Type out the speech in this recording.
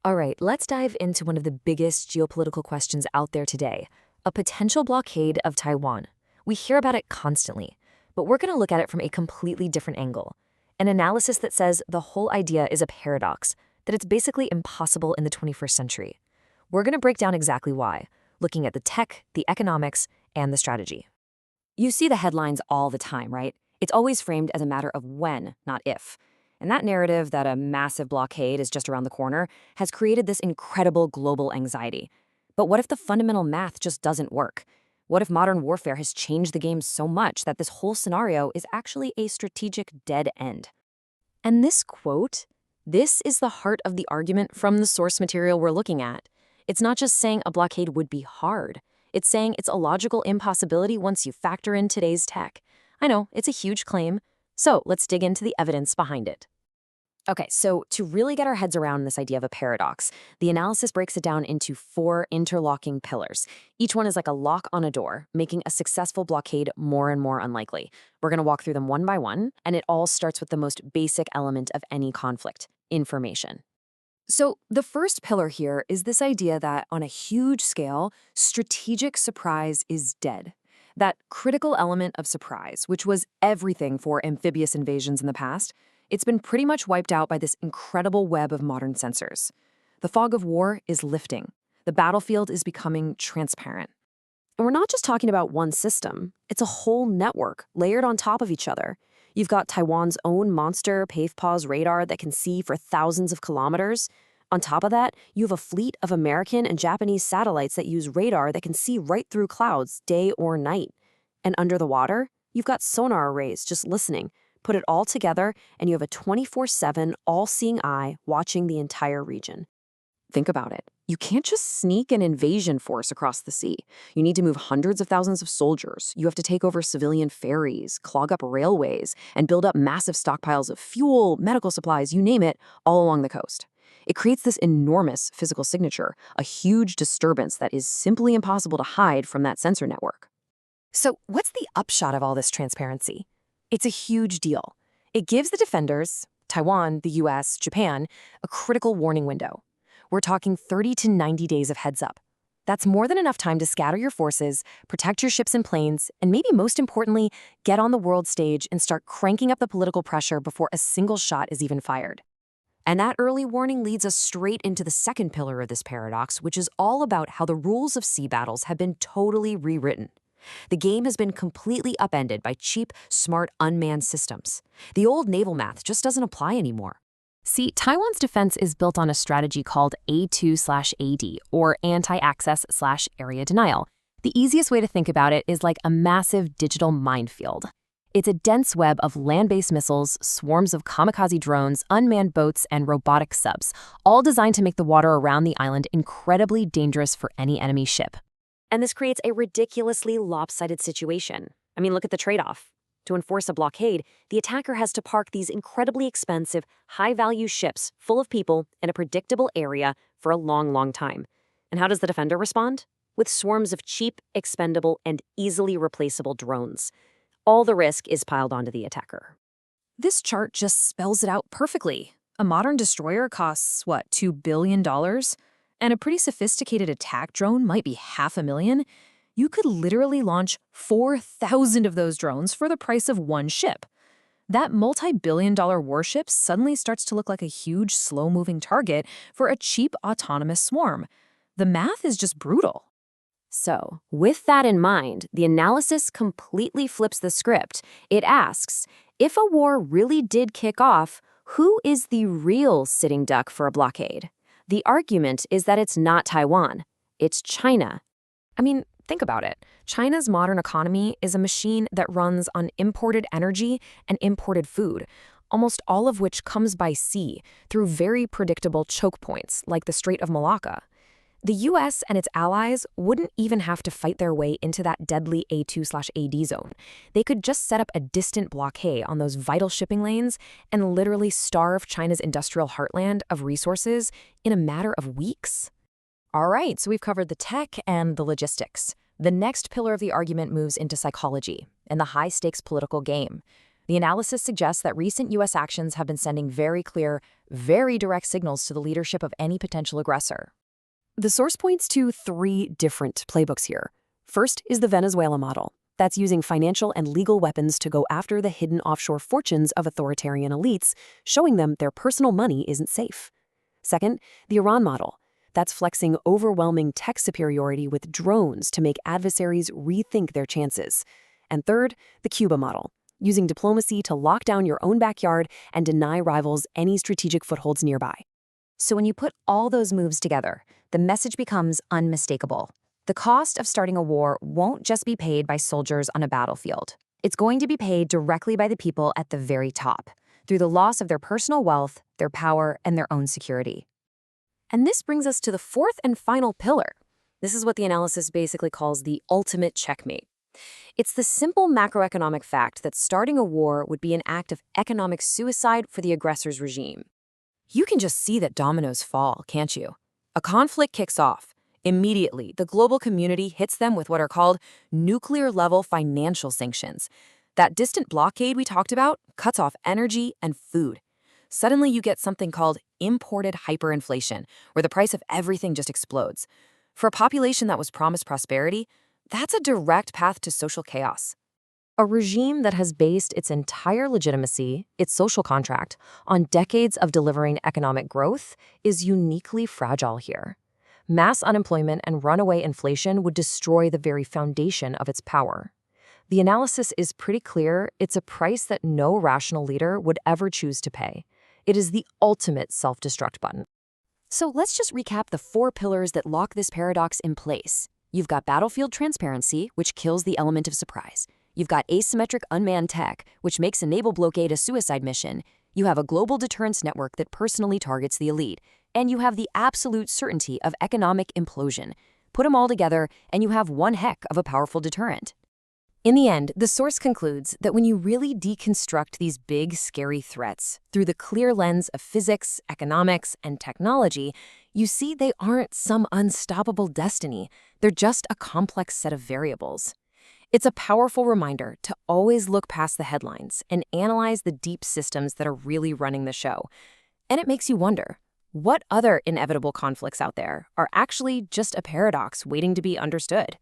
All right, let's dive into one of the biggest geopolitical questions out there today, a potential blockade of Taiwan. We hear about it constantly, but we're going to look at it from a completely different angle. An analysis that says the whole idea is a paradox, that it's basically impossible in the 21st century. We're going to break down exactly why, looking at the tech, the economics, and the strategy. You see the headlines all the time, right? It's always framed as a matter of when, not if. And that narrative that a massive blockade is just around the corner has created this incredible global anxiety. But what if the fundamental math just doesn't work? What if modern warfare has changed the game so much that this whole scenario is actually a strategic dead end? And this quote, this is the heart of the argument from the source material we're looking at. It's not just saying a blockade would be hard. It's saying it's a logical impossibility once you factor in today's tech. I know, it's a huge claim. So let's dig into the evidence behind it. Okay, so to really get our heads around this idea of a paradox, the analysis breaks it down into 4 interlocking pillars. Each one is like a lock on a door, making a successful blockade more and more unlikely. We're going to walk through them one by one, and it all starts with the most basic element of any conflict: information. So the first pillar here is this idea that on a huge scale, strategic surprise is dead. That critical element of surprise, which was everything for amphibious invasions in the past, it's been pretty much wiped out by this incredible web of modern sensors. The fog of war is lifting. The battlefield is becoming transparent. And we're not just talking about one system. It's a whole network layered on top of each other. You've got Taiwan's own monster PAVE-PAWS radar that can see for thousands of kilometers. On top of that, you have a fleet of American and Japanese satellites that use radar that can see right through clouds, day or night. And under the water, you've got sonar arrays just listening. Put it all together, and you have a 24/7 all-seeing eye watching the entire region. Think about it. You can't just sneak an invasion force across the sea. You need to move hundreds of thousands of soldiers. You have to take over civilian ferries, clog up railways, and build up massive stockpiles of fuel, medical supplies, you name it, all along the coast. It creates this enormous physical signature, a huge disturbance that is simply impossible to hide from that sensor network. So what's the upshot of all this transparency? It's a huge deal. It gives the defenders, Taiwan, the US, Japan, a critical warning window. We're talking 30 to 90 days of heads up. That's more than enough time to scatter your forces, protect your ships and planes, and maybe most importantly, get on the world stage and start cranking up the political pressure before a single shot is even fired. And that early warning leads us straight into the second pillar of this paradox, which is all about how the rules of sea battles have been totally rewritten. The game has been completely upended by cheap, smart, unmanned systems. The old naval math just doesn't apply anymore. See, Taiwan's defense is built on a strategy called A2/AD, or anti-access/area denial. The easiest way to think about it is like a massive digital minefield. It's a dense web of land-based missiles, swarms of kamikaze drones, unmanned boats, and robotic subs, all designed to make the water around the island incredibly dangerous for any enemy ship. And this creates a ridiculously lopsided situation. I mean, look at the trade-off. To enforce a blockade, the attacker has to park these incredibly expensive, high-value ships full of people in a predictable area for a long, long time. And how does the defender respond? With swarms of cheap, expendable, and easily replaceable drones. All the risk is piled onto the attacker. This chart just spells it out perfectly. A modern destroyer costs, $2 billion? And a pretty sophisticated attack drone might be $500,000. You could literally launch 4,000 of those drones for the price of one ship. That multi-billion-dollar warship suddenly starts to look like a huge, slow-moving target for a cheap, autonomous swarm. The math is just brutal. So, with that in mind, the analysis completely flips the script. It asks, if a war really did kick off, who is the real sitting duck for a blockade? The argument is that it's not Taiwan, it's China. I mean, think about it. China's modern economy is a machine that runs on imported energy and imported food, almost all of which comes by sea through very predictable choke points like the Strait of Malacca. The US and its allies wouldn't even have to fight their way into that deadly A2/AD zone. They could just set up a distant blockade on those vital shipping lanes and literally starve China's industrial heartland of resources in a matter of weeks. All right, so we've covered the tech and the logistics. The next pillar of the argument moves into psychology and the high-stakes political game. The analysis suggests that recent U.S. actions have been sending very clear, very direct signals to the leadership of any potential aggressor. The source points to 3 different playbooks here. First is the Venezuela model. That's using financial and legal weapons to go after the hidden offshore fortunes of authoritarian elites, showing them their personal money isn't safe. Second, the Iran model. That's flexing overwhelming tech superiority with drones to make adversaries rethink their chances. And third, the Cuba model, using diplomacy to lock down your own backyard and deny rivals any strategic footholds nearby. So when you put all those moves together, the message becomes unmistakable. The cost of starting a war won't just be paid by soldiers on a battlefield. It's going to be paid directly by the people at the very top, through the loss of their personal wealth, their power, and their own security. And this brings us to the 4th and final pillar. This is what the analysis basically calls the ultimate checkmate. It's the simple macroeconomic fact that starting a war would be an act of economic suicide for the aggressor's regime. You can just see that dominoes fall, can't you? A conflict kicks off. Immediately, the global community hits them with what are called nuclear-level financial sanctions. That distant blockade we talked about cuts off energy and food. Suddenly, you get something called imported hyperinflation, where the price of everything just explodes. For a population that was promised prosperity, that's a direct path to social chaos. A regime that has based its entire legitimacy, its social contract, on decades of delivering economic growth is uniquely fragile here. Mass unemployment and runaway inflation would destroy the very foundation of its power. The analysis is pretty clear. It's a price that no rational leader would ever choose to pay. It is the ultimate self-destruct button. So let's just recap the 4 pillars that lock this paradox in place. You've got battlefield transparency, which kills the element of surprise. You've got asymmetric unmanned tech, which makes a naval blockade a suicide mission. You have a global deterrence network that personally targets the elite. And you have the absolute certainty of economic implosion. Put them all together, and you have one heck of a powerful deterrent. In the end, the source concludes that when you really deconstruct these big, scary threats through the clear lens of physics, economics, and technology, you see they aren't some unstoppable destiny. They're just a complex set of variables. It's a powerful reminder to always look past the headlines and analyze the deep systems that are really running the show. And it makes you wonder, what other inevitable conflicts out there are actually just a paradox waiting to be understood?